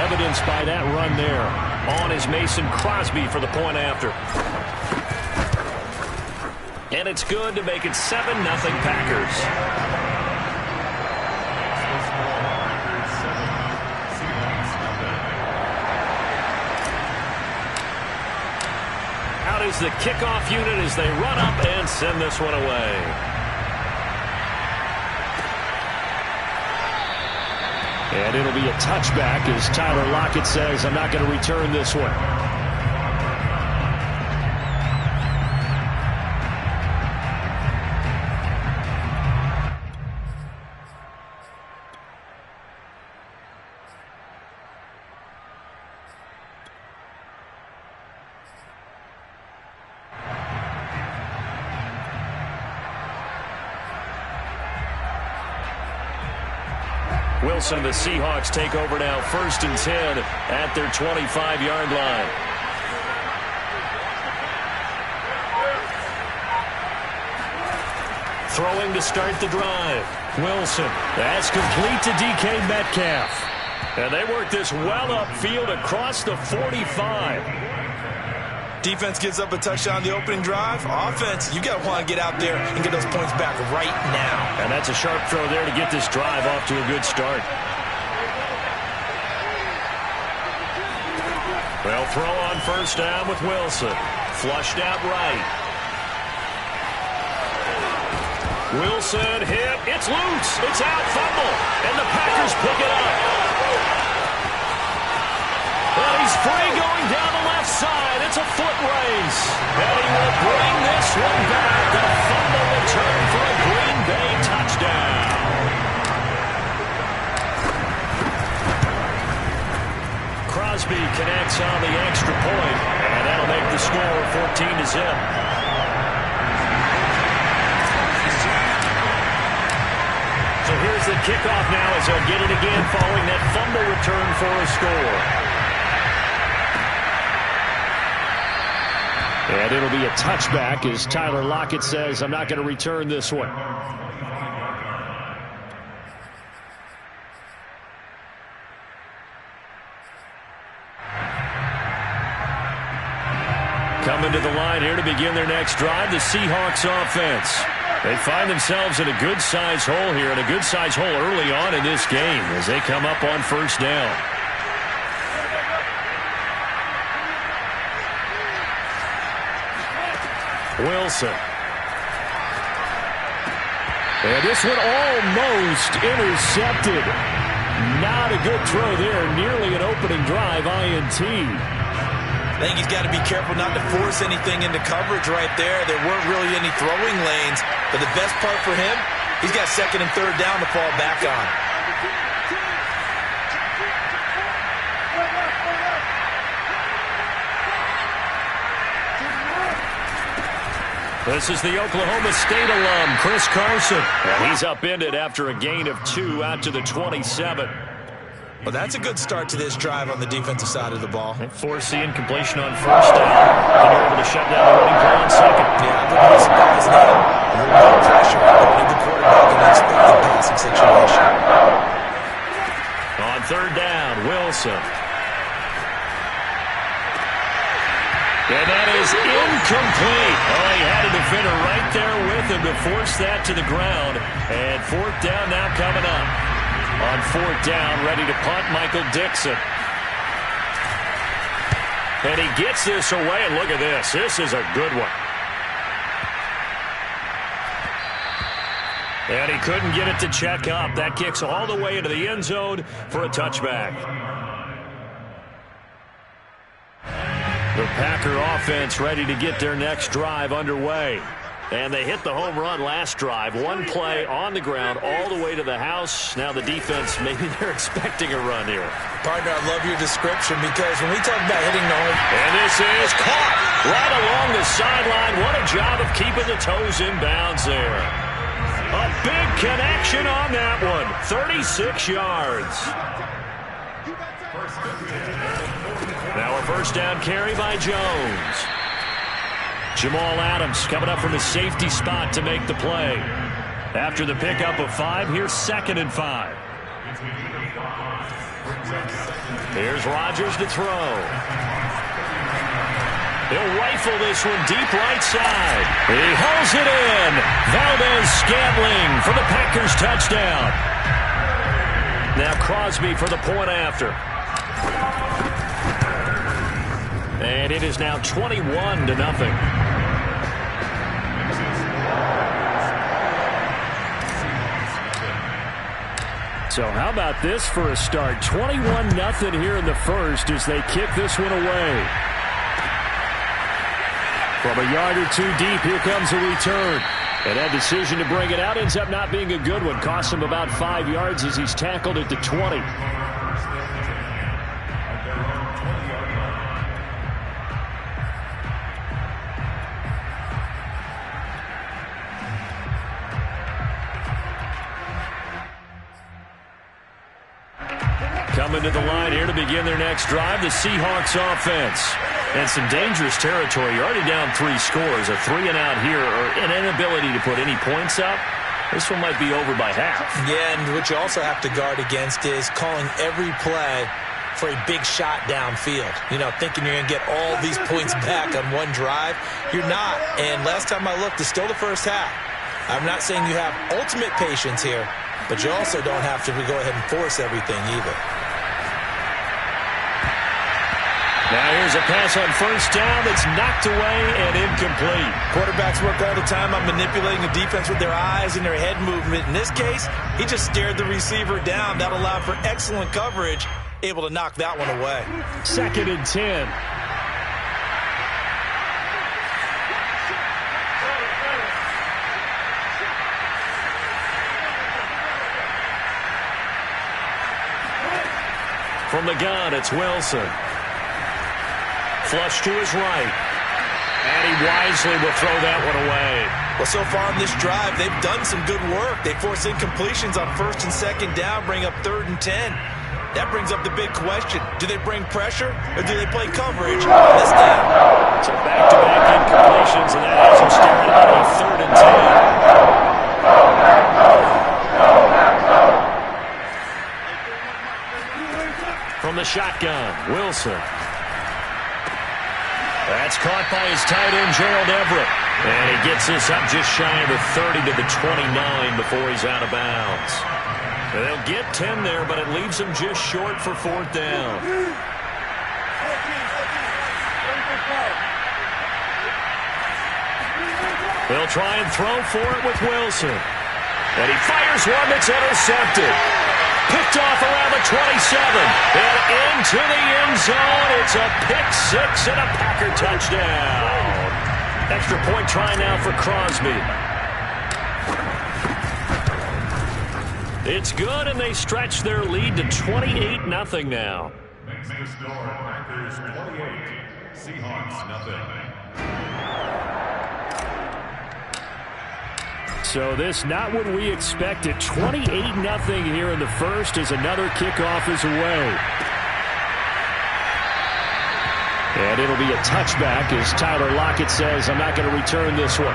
evidenced by that run there. On is Mason Crosby for the point after. And it's good to make it 7-0 Packers. Out is the kickoff unit as they run up and send this one away. And it'll be a touchback as Tyler Lockett says, I'm not going to return this one. Wilson and the Seahawks take over now, 1st and 10 at their 25-yard line. Throwing to start the drive. Wilson. That's complete to DK Metcalf. And they work this well upfield across the 45. Defense gives up a touchdown on the opening drive. Offense, you got to want to get out there and get those points back right now. And that's a sharp throw there to get this drive off to a good start. Well, throw on 1st down with Wilson. Flushed out right. Wilson hit. It's loose. It's out. Fumble. And the Packers pick it up. Well, he's free going down the left side. It's a foot race. And he will bring this one back. A fumble return for a Green Bay touchdown. Crosby connects on the extra point, and that'll make the score 14-0. So here's the kickoff now as they'll get it again following that fumble return for a score. And it'll be a touchback as Tyler Lockett says, I'm not going to return this one. Coming to the line here to begin their next drive, the Seahawks offense. They find themselves in a good-sized hole here, and a good-sized hole early on in this game as they come up on 1st down. Wilson. And this one almost intercepted. Not a good throw there. Nearly an opening drive INT. I think he's got to be careful not to force anything into coverage right there. There weren't really any throwing lanes. But the best part for him, he's got 2nd and 3rd down to fall back on. This is the Oklahoma State alum, Chris Carson. And he's upended after a gain of 2 out to the 27. Well, that's a good start to this drive on the defensive side of the ball. And forcing incompletion on 1st down. And you're able to shut down the running play on 2nd. Yeah, I think he's surprised now. A little bit of pressure going to the quarterback in an expected passing situation. On 3rd down, Wilson. And that is incomplete. Oh, he had a defender right there with him to force that to the ground. And 4th down now coming up. On 4th down, ready to punt, Michael Dixon. And he gets this away, and look at this. This is a good one. And he couldn't get it to check up. That kicks all the way into the end zone for a touchback. The Packer offense ready to get their next drive underway. And they hit the home run last drive. One play on the ground all the way to the house. Now the defense, maybe they're expecting a run here. Partner, I love your description because when we talk about hitting the home... And this is caught right along the sideline. What a job of keeping the toes in bounds there. A big connection on that one. 36 yards. Now a 1st down carry by Jones. Jamal Adams coming up from his safety spot to make the play. After the pickup of 5, here's 2nd and 5. Here's Rodgers to throw. He'll rifle this one deep right side. He hauls it in. Valdez-Scantling for the Packers touchdown. Now Crosby for the point after. And it is now 21-0. So how about this for a start? 21-0 here in the first as they kick this one away. From a yard or two deep, here comes a return. And that decision to bring it out ends up not being a good one. Costs him about 5 yards as he's tackled at the 20. Coming to the line here to begin their next drive, the Seahawks offense. And some dangerous territory. You're already down 3 scores. A 3-and-out here, or an inability to put any points up. This one might be over by half. Yeah, and what you also have to guard against is calling every play for a big shot downfield. You know, thinking you're going to get all these points back on one drive. You're not. And last time I looked, it's still the first half. I'm not saying you have ultimate patience here, but you also don't have to go ahead and force everything either. Now here's a pass on first down that's knocked away and incomplete. Quarterbacks work all the time on manipulating the defense with their eyes and their head movement. In this case, he just stared the receiver down. That allowed for excellent coverage, able to knock that one away. 2nd and 10. From the gun, it's Wilson. Flush to his right. And he wisely will throw that one away. Well, so far in this drive, they've done some good work. They force incompletions on 1st and 2nd down, bring up 3rd and 10. That brings up the big question. Do they bring pressure, or do they play coverage on this down? So back-to-back incompletions, and that has him staring at a 3rd and 10. From the shotgun, Wilson. That's caught by his tight end, Gerald Everett. And he gets this up just shy of the 30 to the 29 before he's out of bounds. And they'll get 10 there, but it leaves him just short for 4th down. They'll try and throw for it with Wilson. And he fires one that's intercepted. Picked off around the 27. And into the end zone. It's a pick 6 and a Packer touchdown. Extra point try now for Crosby. It's good, and they stretch their lead to 28-0 now. Next score, Packers 28, Seahawks 0. So this not what we expected. 28-0 here in the first as another kickoff is away. And it'll be a touchback as Tyler Lockett says, I'm not going to return this one.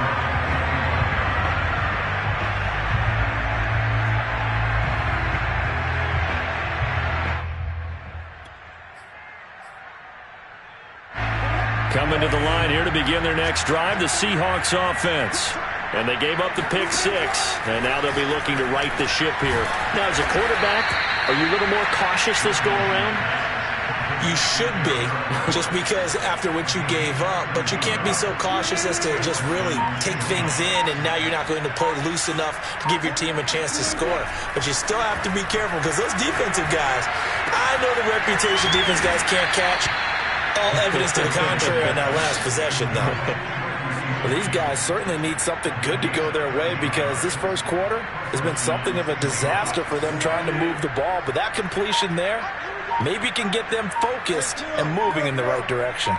Coming to the line here to begin their next drive, the Seahawks offense. And they gave up the pick 6, and now they'll be looking to right the ship here. Now, as a quarterback, are you a little more cautious this go-around? You should be, just because after what you gave up. But you can't be so cautious as to just really take things in, and now you're not going to play loose enough to give your team a chance to score. But you still have to be careful, because those defensive guys, I know the reputation defense guys can't catch. All evidence to the contrary on that last possession, though. Well, these guys certainly need something good to go their way, because this first quarter has been something of a disaster for them trying to move the ball. But that completion there maybe can get them focused and moving in the right direction.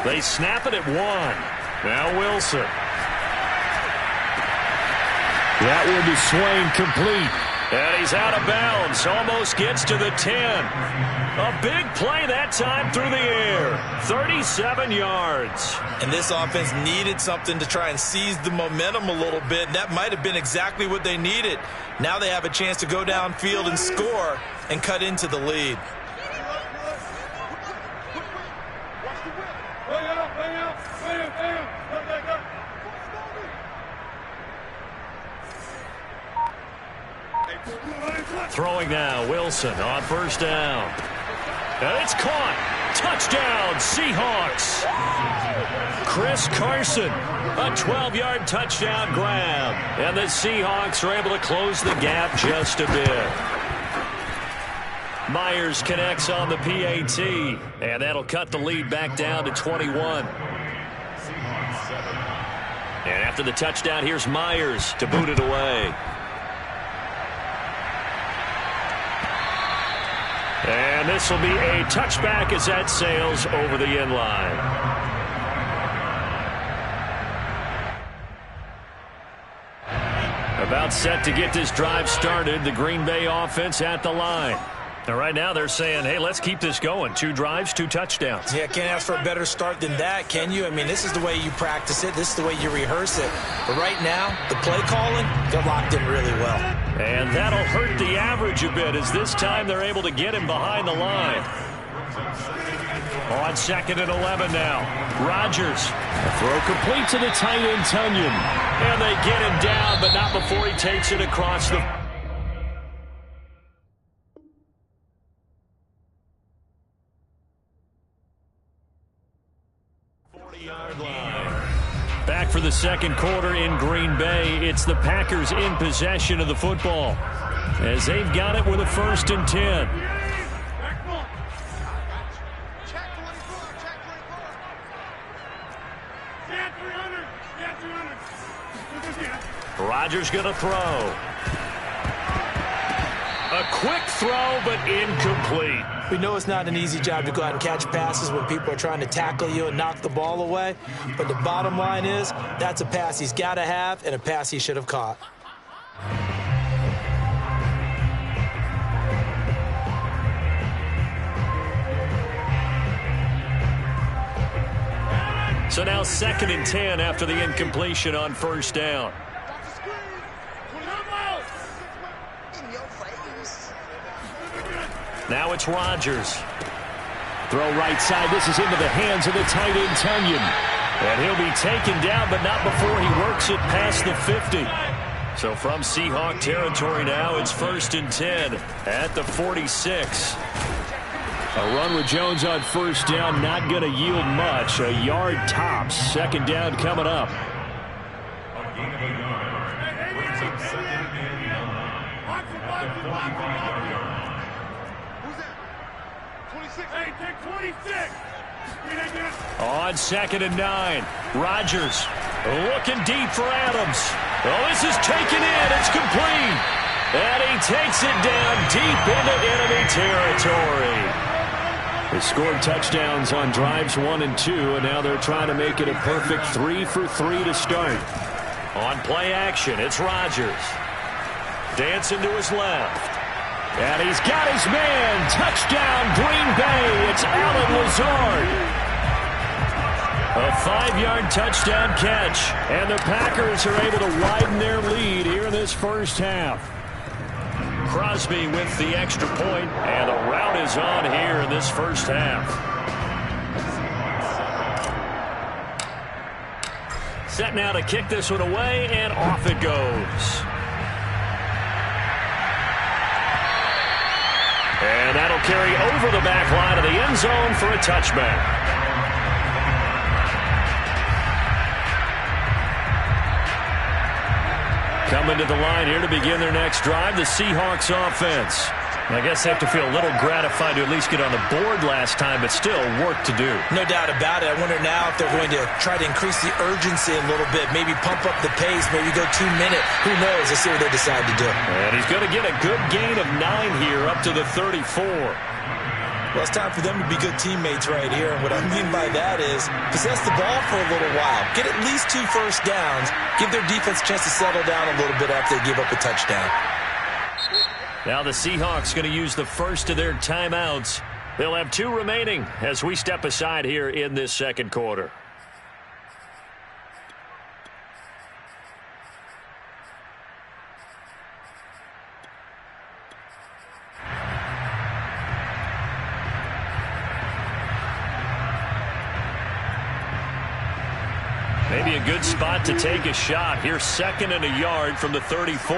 They snap it at 1. Now Wilson. That one is swing complete. And he's out of bounds. Almost gets to the 10. A big play that time through the air. 37 yards. And this offense needed something to try and seize the momentum a little bit. And that might have been exactly what they needed. Now they have a chance to go downfield and score and cut into the lead. Throwing now, Wilson on first down. And it's caught. Touchdown, Seahawks. Chris Carson, a 12-yard touchdown grab. And the Seahawks are able to close the gap just a bit. Myers connects on the PAT, and that'll cut the lead back down to 21. And after the touchdown, here's Myers to boot it away. And this will be a touchback as that sails over the end line. About set to get this drive started, the Green Bay offense at the line. And right now they're saying, hey, let's keep this going. 2 drives, 2 touchdowns. Yeah, can't ask for a better start than that, can you? I mean, this is the way you practice it. This is the way you rehearse it. But right now, the play calling, they're locked in really well. And that'll hurt the average a bit as this time they're able to get him behind the line. On 2nd and 11 now. Rodgers. A throw complete to the tight end, Tunyon. And they get him down, but not before he takes it across the 40-yard line. Back for the second quarter in Green Bay. It's the Packers in possession of the football as they've got it with a 1st and 10. Rodgers going to throw. A quick throw, but incomplete. We know it's not an easy job to go out and catch passes when people are trying to tackle you and knock the ball away. But the bottom line is, that's a pass he's got to have and a pass he should have caught. So now 2nd and 10 after the incompletion on first down. Now it's Rodgers. Throw right side. This is into the hands of the tight end, Tunyon. And he'll be taken down, but not before he works it past the 50. So from Seahawk territory now, it's 1st and 10 at the 46. A run with Jones on first down, not going to yield much. A yard tops. 2nd down coming up. A gain of a yard brings up 2nd and 9 at the 45-yard line. On 2nd and 9, Rodgers looking deep for Adams. Oh, this is taken in. It's complete. And he takes it down deep into enemy territory. They scored touchdowns on drives 1 and 2, and now they're trying to make it a perfect 3 for 3 to start. On play action, it's Rodgers. Dancing to his left. And he's got his man. Touchdown, Green Bay. It's Allen Lazard. A 5-yard touchdown catch. And the Packers are able to widen their lead here in this first half. Crosby with the extra point, and the route is on here in this first half. Set now to kick this one away, and off it goes. And that'll carry over the back line of the end zone for a touchback. Coming to the line here to begin their next drive, the Seahawks offense. I guess they have to feel a little gratified to at least get on the board last time, but still work to do. No doubt about it. I wonder now if they're going to try to increase the urgency a little bit, maybe pump up the pace, maybe go 2-minute. Who knows? Let's see what they decide to do. And he's going to get a good gain of 9 here up to the 34. Well, it's time for them to be good teammates right here. And what I mean by that is possess the ball for a little while. Get at least 2 first downs. Give their defense a chance to settle down a little bit after they give up a touchdown. Now the Seahawks going to use the first of their timeouts. They'll have 2 remaining as we step aside here in this second quarter. Maybe a good spot to take a shot. Here's 2nd and a yard from the 34.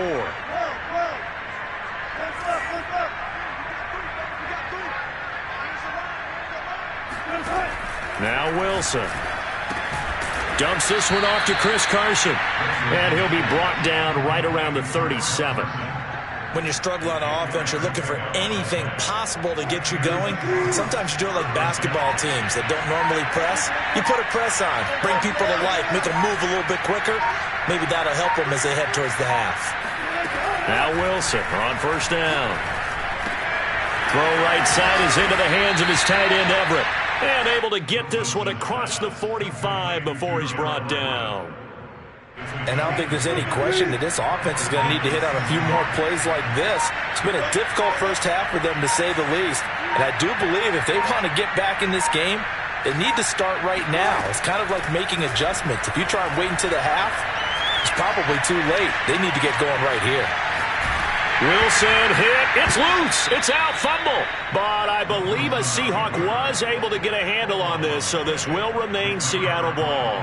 Now Wilson. Dumps this one off to Chris Carson. And he'll be brought down right around the 37. When you're struggling on offense, you're looking for anything possible to get you going. Sometimes you do it like basketball teams that don't normally press. You put a press on, bring people to life, make them move a little bit quicker. Maybe that'll help them as they head towards the half. Now Wilson on first down. Throw right side is into the hands of his tight end Everett. And able to get this one across the 45 before he's brought down. And I don't think there's any question that this offense is going to need to hit on a few more plays like this. It's been a difficult first half for them, to say the least. And I do believe if they want to get back in this game, they need to start right now. It's kind of like making adjustments. If you try and wait until the half, it's probably too late. They need to get going right here. Wilson hit. It's loose. It's out. Fumble. But I believe a Seahawk was able to get a handle on this, so this will remain Seattle ball.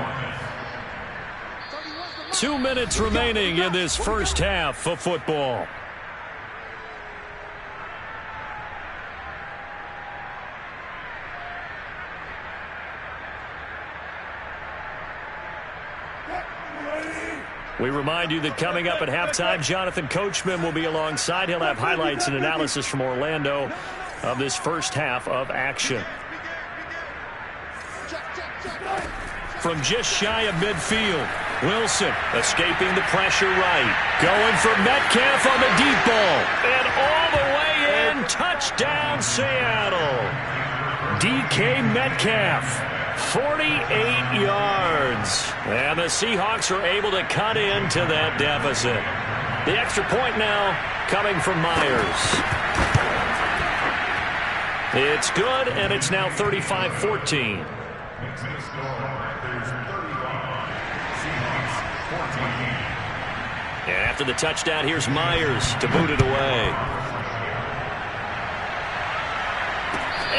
2 minutes remaining in this first half of football. We remind you that coming up at halftime, Jonathan Coachman will be alongside. He'll have highlights and analysis from Orlando of this first half of action. From just shy of midfield, Wilson escaping the pressure right. Going for Metcalf on the deep ball. And all the way in, touchdown Seattle. DK Metcalf, 48 yards. And the Seahawks are able to cut into that deficit. The extra point now coming from Myers. It's good, and it's now 35-14. And after the touchdown, here's Myers to boot it away.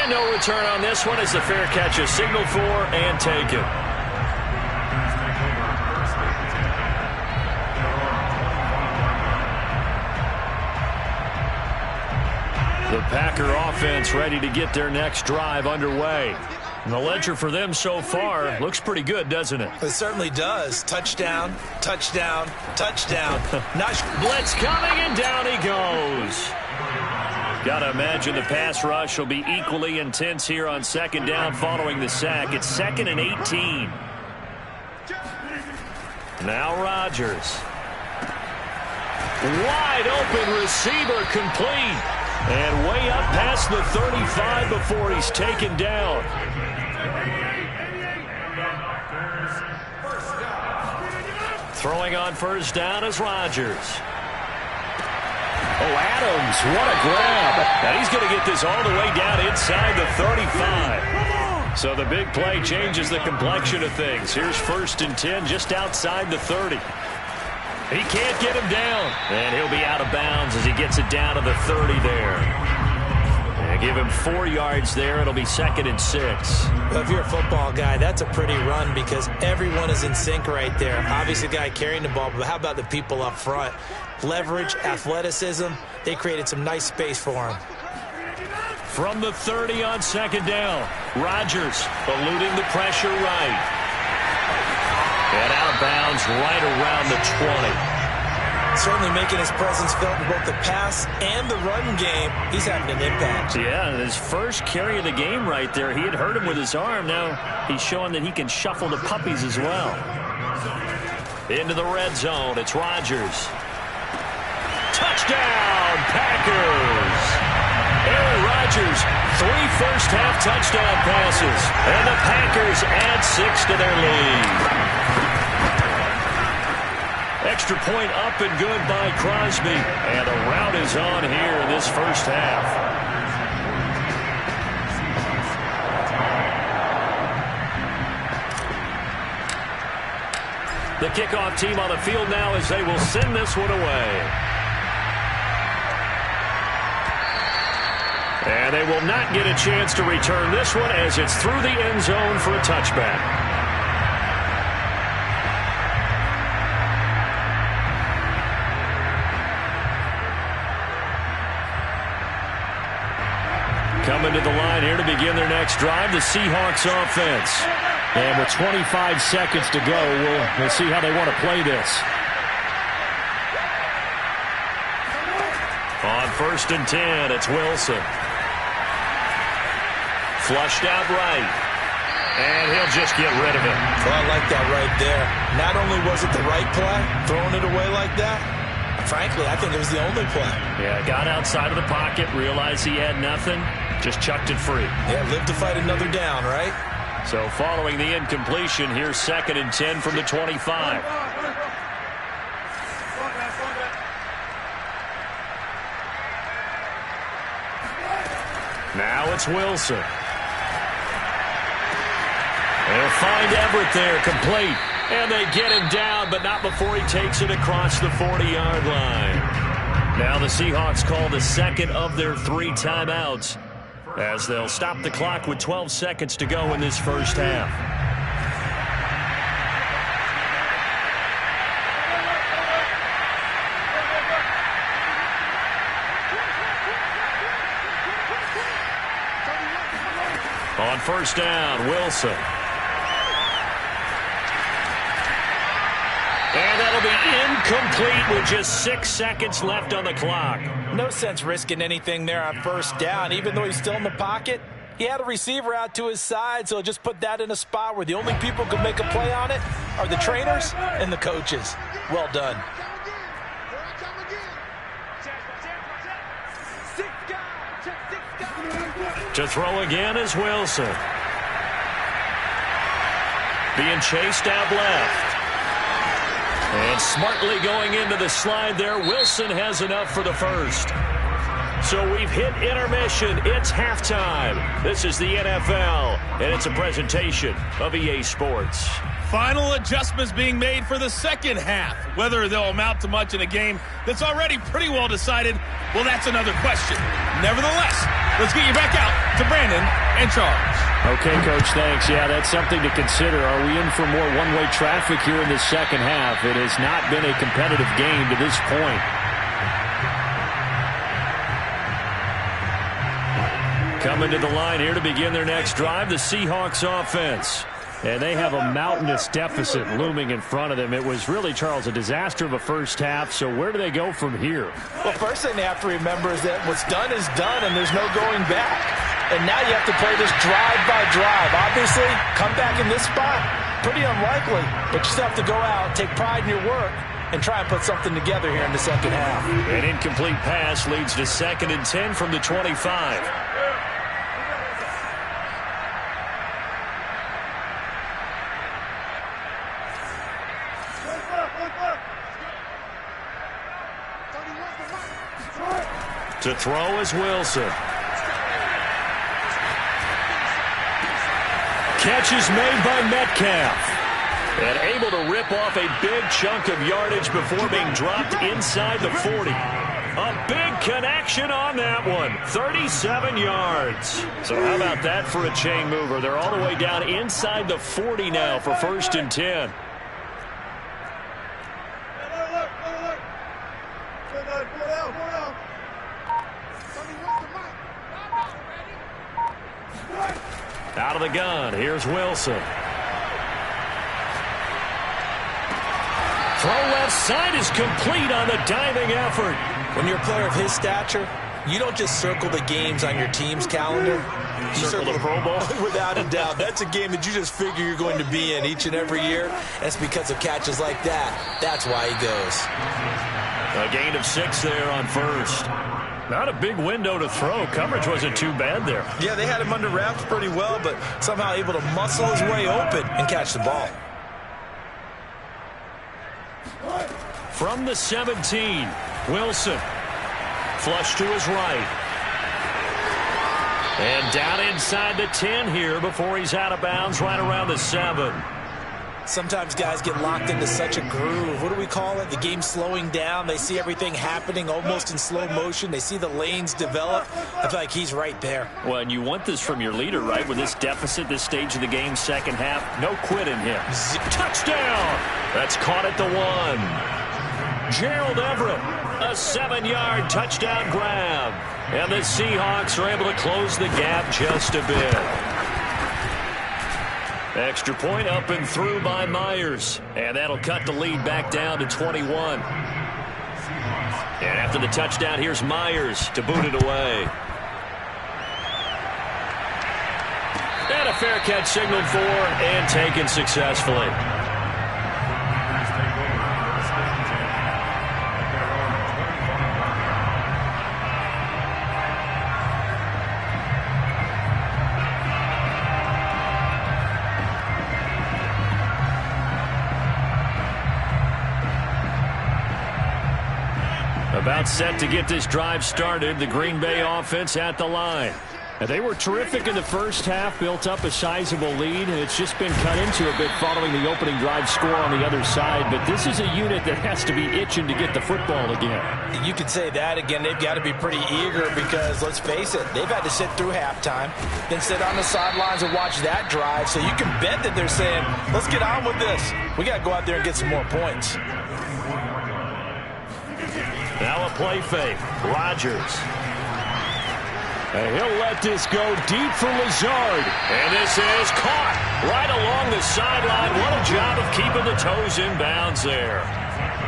And no return on this one as the fair catch is signaled for and taken. The Packer offense ready to get their next drive underway. And the ledger for them so far looks pretty good, doesn't it? It certainly does. Touchdown, touchdown, touchdown. Blitz coming, and down he goes. Got to imagine the pass rush will be equally intense here on second down following the sack. It's 2nd and 18. Now Rodgers. Wide open receiver complete. And way up past the 35 before he's taken down. Throwing on first down is Rodgers. Oh, Adams, what a grab. And he's going to get this all the way down inside the 35. So the big play changes the complexion of things. Here's 1st and 10 just outside the 30. He can't get him down. And he'll be out of bounds as he gets it down to the 30 there. And give him 4 yards there. It'll be 2nd and 6. Well, if you're a football guy, that's a pretty run because everyone is in sync right there. Obviously, the guy carrying the ball, but how about the people up front? Leverage, athleticism, they created some nice space for him. From the 30 on second down, Rodgers eluding the pressure right. And out of bounds right around the 20. Certainly making his presence felt in both the pass and the run game. He's having an impact. Yeah, his first carry of the game right there. He had hurt him with his arm. Now he's showing that he can shuffle the puppies as well. Into the red zone. It's Rodgers. Touchdown, Packers. Aaron Rodgers, 3 first-half touchdown passes. And the Packers add 6 to their lead. Extra point up and good by Crosby. And a rout is on here in this first half. The kickoff team on the field now as they will send this one away. And they will not get a chance to return this one as it's through the end zone for a touchback. Coming to the line here to begin their next drive, the Seahawks offense. And with 25 seconds to go, we'll see how they want to play this. On 1st and 10, it's Wilson. Flushed out right. And he'll just get rid of it. Well, I like that right there. Not only was it the right play, throwing it away like that, frankly, I think it was the only play. Yeah, got outside of the pocket, realized he had nothing, just chucked it free. Yeah, live to fight another down, right? So following the incompletion, here's 2nd and 10 from the 25. Now it's Wilson. They'll find Everett there, complete. And they get him down, but not before he takes it across the 40-yard line. Now the Seahawks call the second of their 3 timeouts as they'll stop the clock with 12 seconds to go in this first half. On 1st down, Wilson. And that'll be incomplete with just 6 seconds left on the clock. No sense risking anything there on 1st down. Even though he's still in the pocket, he had a receiver out to his side, so just put that in a spot where the only people who can make a play on it are the trainers and the coaches. Well done. To throw again is Wilson. Being chased out left. And smartly going into the slide there, Wilson has enough for the first. So we've hit intermission. It's halftime. This is the NFL, and it's a presentation of EA Sports. Final adjustments being made for the second half. Whether they'll amount to much in a game that's already pretty well decided, well, that's another question. Nevertheless, let's get you back out to Brandon and Charles. Okay, Coach, thanks. Yeah, that's something to consider. Are we in for more one-way traffic here in the second half? It has not been a competitive game to this point. Coming to the line here to begin their next drive, the Seahawks offense. And they have a mountainous deficit looming in front of them. It was really, Charles, a disaster of a first half. So where do they go from here? Well, first thing they have to remember is that what's done is done, and there's no going back. And now you have to play this drive by drive. Obviously, come back in this spot, pretty unlikely. But you still have to go out, take pride in your work, and try and put something together here in the second half. An incomplete pass leads to 2nd and 10 from the 25. To throw is Wilson. Catch is made by Metcalf. And able to rip off a big chunk of yardage before being dropped inside the 40. A big connection on that one. 37 yards. So how about that for a chain mover? They're all the way down inside the 40 now for 1st and 10. Out of the gun, here's Wilson. Throw left side is complete on the diving effort. When you're a player of his stature, you don't just circle the games on your team's calendar. You circle the Pro Bowl? Without a doubt. That's a game that you just figure you're going to be in each and every year. That's because of catches like that. That's why he goes. A gain of 6 there on 1st. Not a big window to throw. Coverage wasn't too bad there. Yeah, they had him under wraps pretty well, but somehow able to muscle his way open and catch the ball. from the 17. Wilson. Flush to his right. And down inside the 10 here before he's out of bounds right around the 7. Sometimes guys get locked into such a groove. What do we call it? The game's slowing down. They see everything happening almost in slow motion. They see the lanes develop. I feel like he's right there. Well, and you want this from your leader, right? With this deficit, this stage of the game, second half, no quit in him. Touchdown! That's caught at the 1. Gerald Everett, a 7-yard touchdown grab. And the Seahawks are able to close the gap just a bit. Extra point up and through by Myers. And that'll cut the lead back down to 21. And after the touchdown, here's Myers to boot it away. And a fair catch signaled for and taken successfully. About set to get this drive started. The Green Bay offense at the line. And they were terrific in the first half, built up a sizable lead, and it's just been cut into a bit following the opening drive score on the other side. But this is a unit that has to be itching to get the football again. You could say that again. They've got to be pretty eager because, let's face it, they've had to sit through halftime, then sit on the sidelines and watch that drive. So you can bet that they're saying, let's get on with this. We got to go out there and get some more points. Now a play fake. Rodgers. And he'll let this go deep for Lazard. And this is caught right along the sideline. What a job of keeping the toes in bounds there.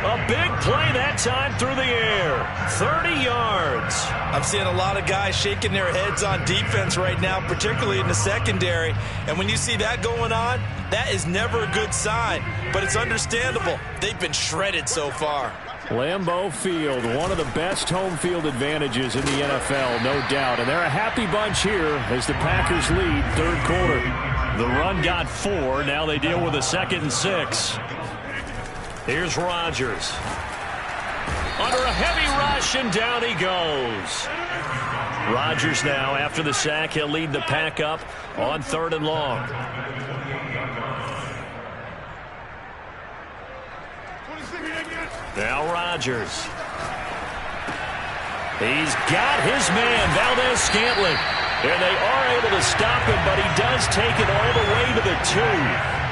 A big play that time through the air. 30 yards. I'm seeing a lot of guys shaking their heads on defense right now, particularly in the secondary. And when you see that going on, that is never a good sign. But it's understandable. They've been shredded so far. Lambeau Field, one of the best home field advantages in the NFL, no doubt. And they're a happy bunch here as the Packers lead third quarter. The run got 4. Now they deal with a 2nd and 6. Here's Rodgers. Under a heavy rush, and down he goes. Rodgers now, after the sack, he'll lead the Pack up on 3rd and long. Now Rodgers. He's got his man, Valdez-Scantling. And they are able to stop him, but he does take it all the way to the 2.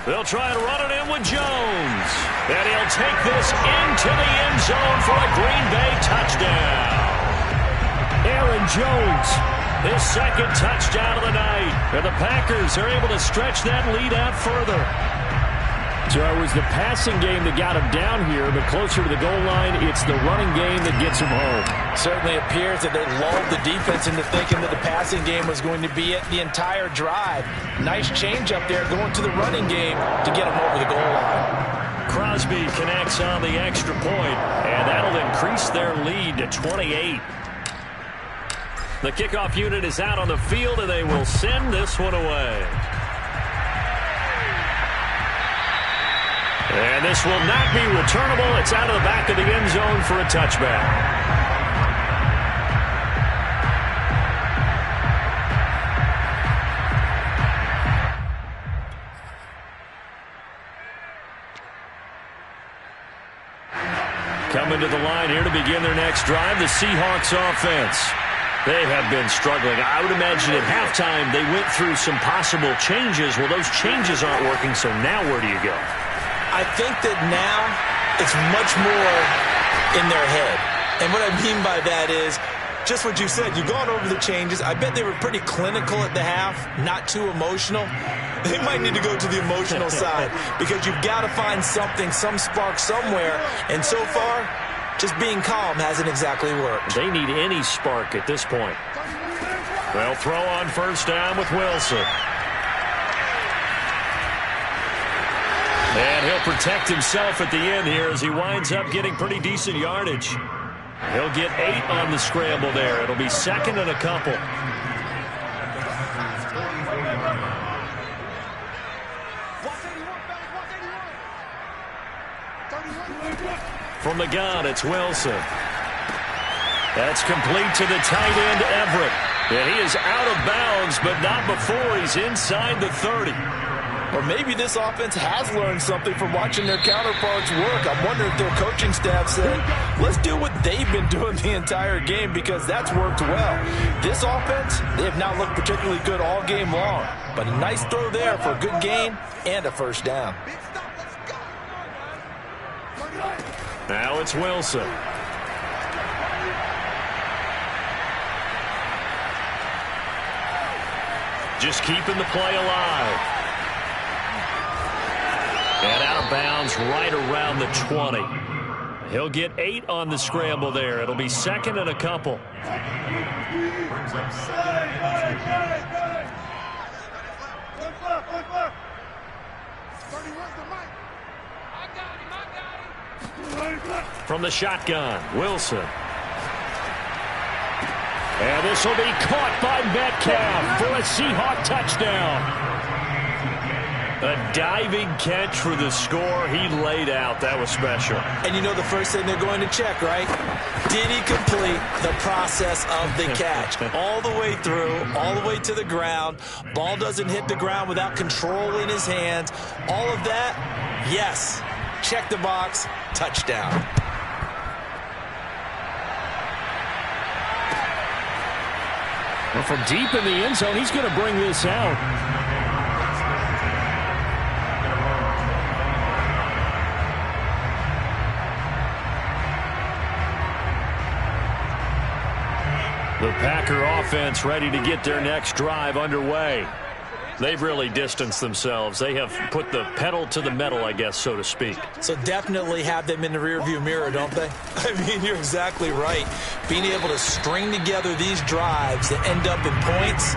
They'll try to run it in with Jones. And he'll take this into the end zone for a Green Bay touchdown. Aaron Jones, his 2nd touchdown of the night. And the Packers are able to stretch that lead out further. So it was the passing game that got him down here, but closer to the goal line, it's the running game that gets him home. Certainly appears that they lulled the defense into thinking that the passing game was going to be it the entire drive. Nice change up there going to the running game to get him over the goal line. Crosby connects on the extra point, and that'll increase their lead to 28. The kickoff unit is out on the field, and they will send this one away. And this will not be returnable. It's out of the back of the end zone for a touchback. Coming to the line here to begin their next drive, the Seahawks offense. They have been struggling. I would imagine at halftime they went through some possible changes. Well, those changes aren't working, so now where do you go? I think that now it's much more in their head. And what I mean by that is just what you said. You've gone over the changes. I bet they were pretty clinical at the half, not too emotional. They might need to go to the emotional side because you've got to find something, some spark somewhere. And so far, just being calm hasn't exactly worked. They need any spark at this point. They'll throw on first down with Wilson. And he'll protect himself at the end here as he winds up getting pretty decent yardage. He'll get 8 on the scramble there. It'll be second and a couple. From the gun, it's Wilson. That's complete to the tight end, Everett. And he is out of bounds, but not before he's inside the 30. Or maybe this offense has learned something from watching their counterparts work. I'm wondering if their coaching staff said, let's do what they've been doing the entire game, because that's worked well. This offense, they have not looked particularly good all game long. But a nice throw there for a good gain and a first down. Now it's Wilson. Just keeping the play alive. And out of bounds right around the 20. He'll get 8 on the scramble there. It'll be second and a couple. From the shotgun, Wilson. And this will be caught by Metcalf for a Seahawk touchdown. A diving catch for the score. He laid out. That was special. And you know the first thing they're going to check, right? Did he complete the process of the catch? All the way through, all the way to the ground. Ball doesn't hit the ground without control in his hands. All of that, yes. Check the box. Touchdown. Well, from deep in the end zone, he's going to bring this out. The Packer offense ready to get their next drive underway. They've really distanced themselves. They have put the pedal to the metal, I guess, so to speak. So definitely have them in the rearview mirror, don't they? I mean, you're exactly right. Being able to string together these drives that end up in points,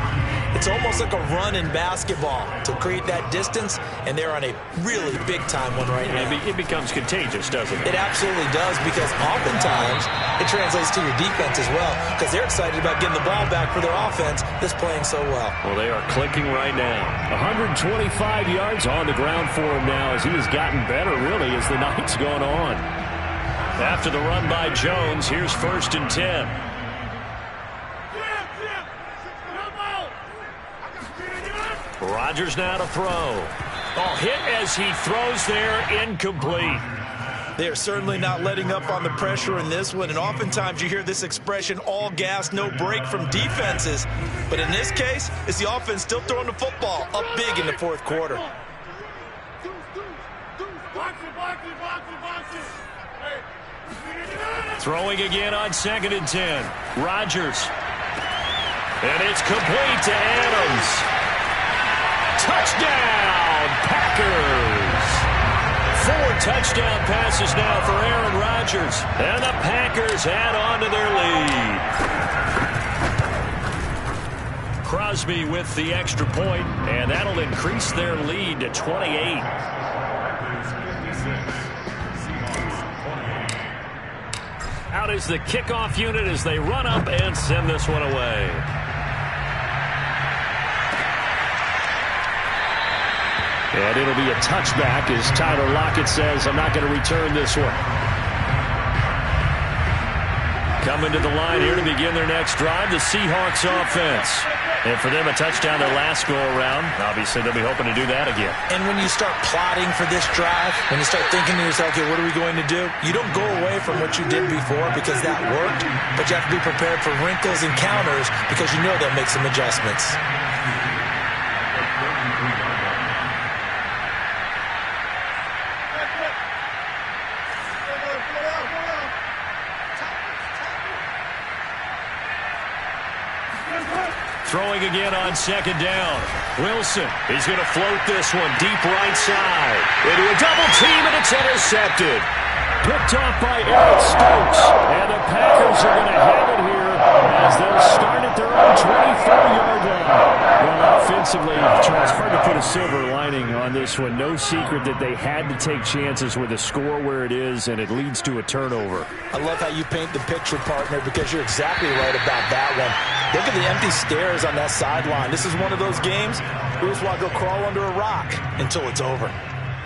it's almost like a run in basketball to create that distance, and they're on a really big-time one right now. It becomes contagious, doesn't it? It absolutely does, because oftentimes it translates to your defense as well, because they're excited about getting the ball back for their offense that's playing so well. Well, they are clicking right now. 125 yards on the ground for him now, as he has gotten better, really, as the night's gone on. After the run by Jones, here's 1st and 10. Rodgers now to throw. Oh, hit as he throws there, incomplete. They are certainly not letting up on the pressure in this one, and oftentimes you hear this expression, all gas, no break from defenses. But in this case, it's the offense still throwing the football up big in the fourth quarter. Throwing again on 2nd and 10. Rodgers. And it's complete to Adams. Touchdown, Packers. 4 touchdown passes now for Aaron Rodgers. And the Packers add on to their lead. Crosby with the extra point, and that'll increase their lead to 28. Out is the kickoff unit as they run up and send this one away. And it'll be a touchback as Tyler Lockett says, I'm not going to return this one. Coming to the line here to begin their next drive, the Seahawks offense. And for them, a touchdown their last go-around. Obviously, they'll be hoping to do that again. And when you start plotting for this drive, when you start thinking to yourself, okay, what are we going to do? You don't go away from what you did before because that worked, but you have to be prepared for wrinkles and counters because you know they'll make some adjustments. Throwing again on 2nd down. Wilson, he's going to float this one deep right side. Into a double team, and it's intercepted. Picked off by Eric Stokes. And the Packers are going to have it here as they'll start at their own 24-yard line. Well, Defensively, Charles, hard to put a silver lining on this one. No secret that they had to take chances with a score where it is, and it leads to a turnover. I love how you paint the picture, partner, because you're exactly right about that one. Look at the empty stares on that sideline. This is one of those games you just want to go crawl under a rock until it's over.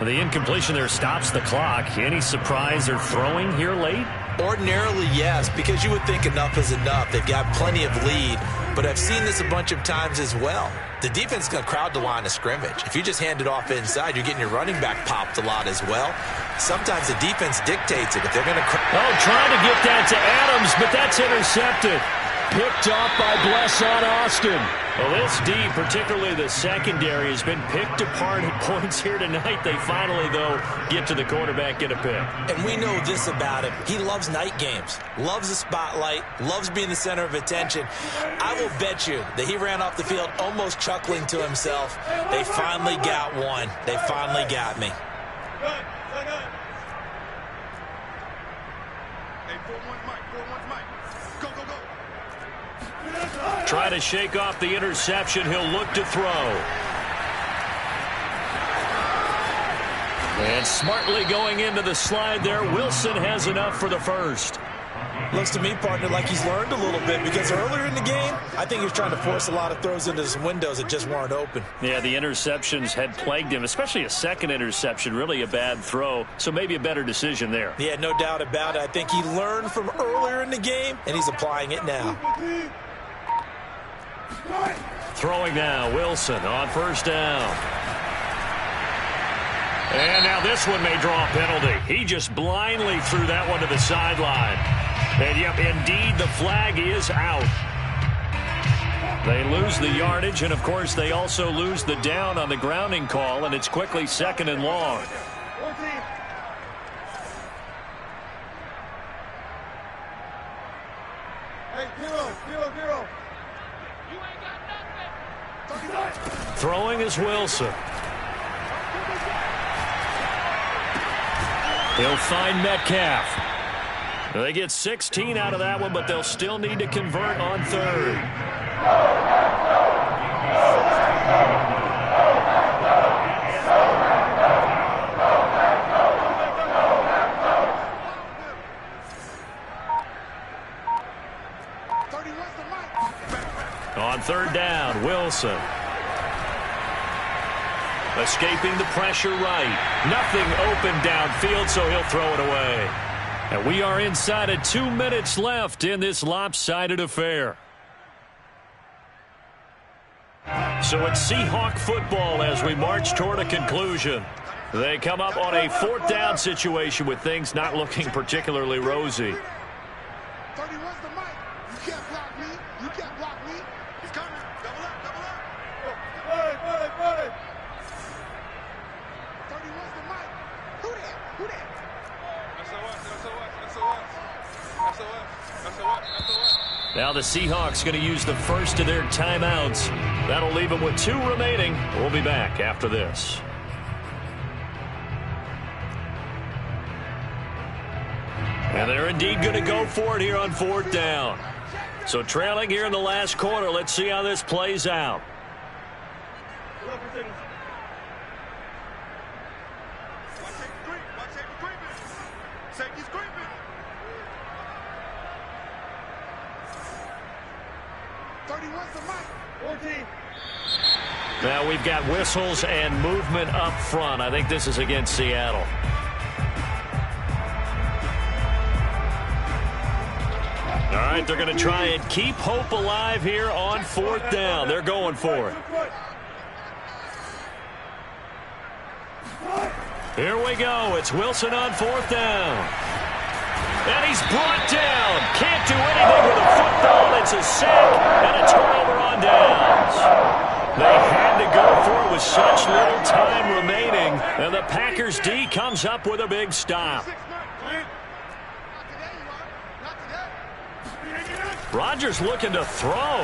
Well, the incompletion there stops the clock. Any surprise they're throwing here late? Ordinarily, yes, because you would think enough is enough. They've got plenty of lead, but I've seen this a bunch of times as well. The defense is going to crowd the line of scrimmage. If you just hand it off inside, you're getting your running back popped a lot as well. Sometimes the defense dictates it. If they're going to... trying to get that to Adams, but that's intercepted. Picked off by Blesson Austin. Well, this D, particularly the secondary, has been picked apart at points here tonight. They finally, though, get to the quarterback, get a pick. And we know this about him. He loves night games, loves the spotlight, loves being the center of attention. I will bet you that he ran off the field almost chuckling to himself. They finally got one. They finally got me. Try to shake off the interception. He'll look to throw. And smartly going into the slide there, Wilson has enough for the first. Looks to me, partner, like he's learned a little bit, because earlier in the game, I think he was trying to force a lot of throws into his windows that just weren't open. Yeah, the interceptions had plagued him, especially a second interception, really a bad throw, so maybe a better decision there. Yeah, no doubt about it. I think he learned from earlier in the game, and he's applying it now. Throwing now, Wilson on first down. And now this one may draw a penalty. He just blindly threw that one to the sideline. And, yep, indeed, the flag is out. They lose the yardage, and, of course, they also lose the down on the grounding call, and it's quickly second and long. Throwing is Wilson. He'll find Metcalf. They get 16 out of that one, but they'll still need to convert on third. On third down, Wilson. Escaping the pressure right. Nothing open downfield, so he'll throw it away. And we are inside of 2 minutes left in this lopsided affair. So it's Seahawk football as we march toward a conclusion. They come up on a fourth down situation with things not looking particularly rosy. Now the Seahawks going to use the first of their timeouts. That'll leave them with 2 remaining. We'll be back after this. And they're indeed going to go for it here on fourth down. So trailing here in the last quarter. Let's see how this plays out. Now we've got whistles and movement up front. I think this is against Seattle. All right, they're going to try and keep hope alive here on fourth down. They're going for it. Here we go. It's Wilson on fourth down. And he's brought down. Can't do anything with a football. It's a sack and a turnover on downs. They had to go for it with such little time remaining. And the Packers D comes up with a big stop. Rodgers looking to throw.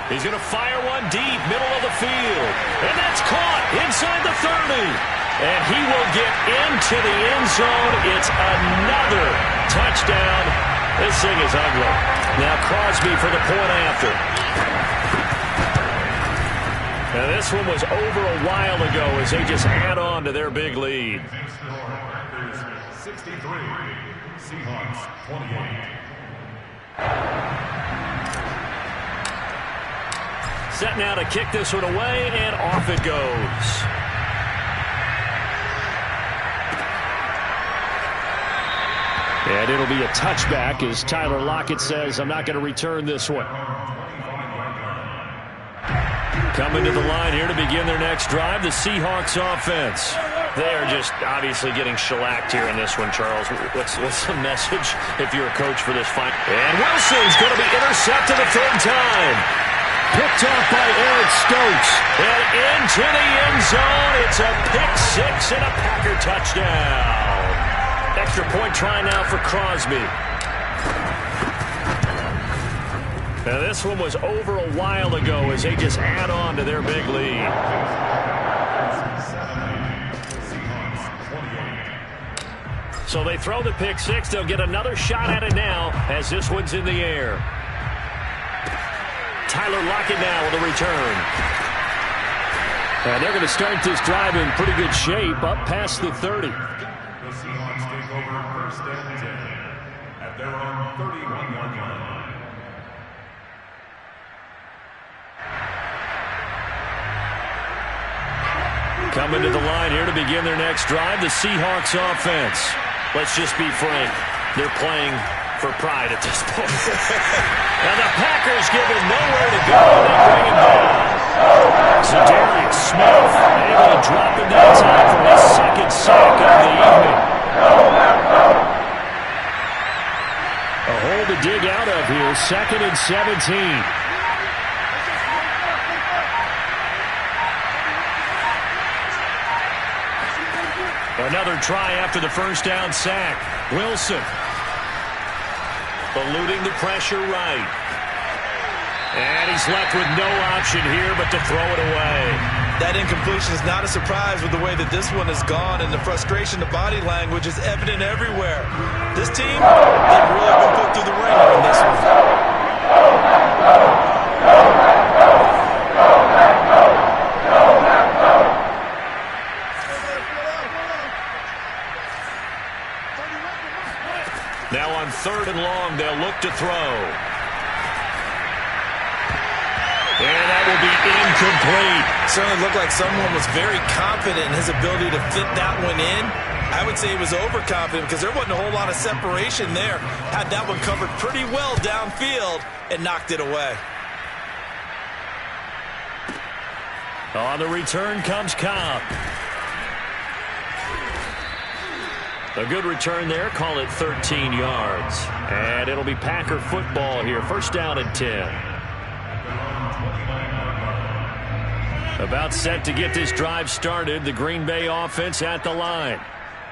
He's going to fire one deep, middle of the field. And that's caught inside the 30. And he will get into the end zone. It's another touchdown. This thing is ugly. Now Crosby for the point after. this one was over a while ago as they just add on to their big lead. 63, Seahawks 28. Set now to kick this one away, and off it goes. And it'll be a touchback as Tyler Lockett says, I'm not going to return this one. Coming to the line here to begin their next drive, the Seahawks offense. They are just obviously getting shellacked here in this one, Charles. What's the message if you're a coach for this fight? And Wilson's going to be intercepted a third time. Picked off by Eric Stokes. And into the end zone. It's a pick-6 and a Packer touchdown. Extra point try now for Crosby. Now this one was over a while ago as they just add on to their big lead. So they throw the pick-6. They'll get another shot at it now as this one's in the air. Tyler Lockett now with a return. And they're going to start this drive in pretty good shape up past the 30. The Seahawks take over first and 10 at their own 31-yard line. Coming to the line here to begin their next drive, the Seahawks offense. Let's just be frank. They're playing for pride at this point. Now the Packers give him nowhere to go. They bring him down. Zadarius Smith able to drop him that time for his second sack of the evening. A hole to dig out of here. 2nd and 17. Another try after the first down sack. Wilson eluding the pressure right. And he's left with no option here but to throw it away. That incompletion is not a surprise with the way that this one has gone, and the frustration, the body language is evident everywhere. This team, they've really been put through the ringer in this one. Now on 3rd and long, they'll look to throw. And that will be incomplete. Certainly looked like someone was very confident in his ability to fit that one in. I would say he was overconfident because there wasn't a whole lot of separation there. Had that one covered pretty well downfield and knocked it away. On the return comes Cobb. A good return there. Call it 13 yards. And it'll be Packer football here. First down and 10. About set to get this drive started. The Green Bay offense at the line.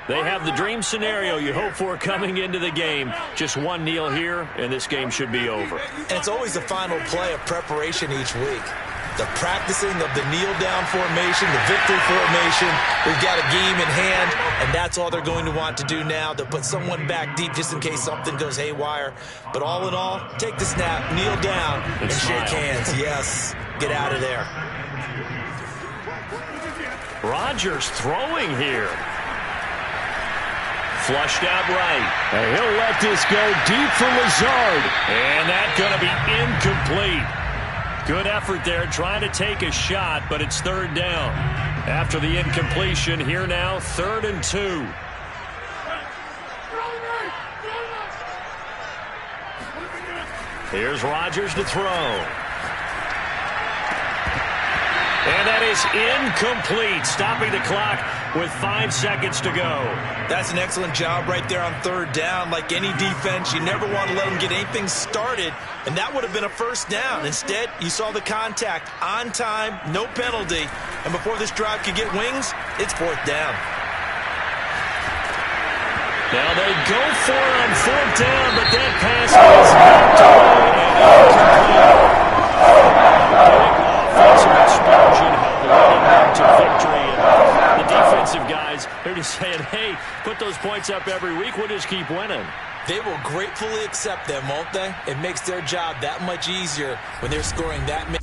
They have the dream scenario you hope for coming into the game. Just one kneel here, and this game should be over. And it's always the final play of preparation each week. The practicing of the kneel-down formation, the victory formation. We've got a game in hand, and that's all they're going to want to do now. They'll put someone back deep just in case something goes haywire. But all in all, take the snap, kneel down, and shake hands. Yes, get out of there. Rodgers throwing here. Flushed out right. And he'll let this go deep for Lazard. And that's going to be incomplete. Good effort there, trying to take a shot, but it's 3rd down. After the incompletion, here now, 3rd and 2. Here's Rodgers to throw. And that is incomplete, stopping the clock with 5 seconds to go. That's an excellent job right there on 3rd down. Like any defense, you never want to let them get anything started, and that would have been a first down. Instead, you saw the contact on time, no penalty, and before this drive could get wings, it's 4th down. Now they go for it on 4th down, but that pass is knocked away and incomplete. Offensive explosion leading them to victory. And the defensive guys, they're just saying, hey, put those points up every week. We'll just keep winning. They will gratefully accept them, won't they? It makes their job that much easier when they're scoring that many.